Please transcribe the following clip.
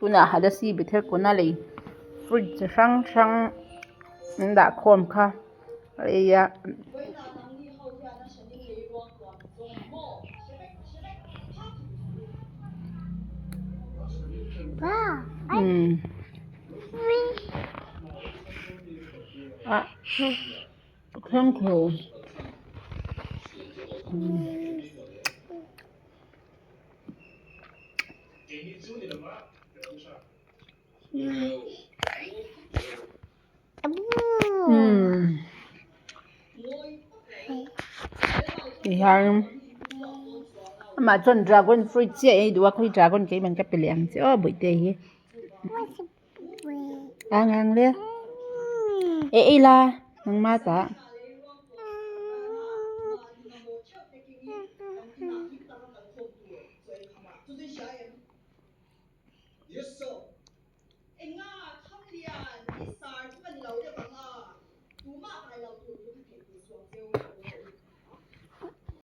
tuna hada si bithel kona lei fridge sang sang nda khom kha ya không khổ yang mà chọn dragon fruit chứ ấy đùa khui dragon cái mình cái bèn chứ bụi tê hi ăn đi ê la nang ma ta Yes, sir.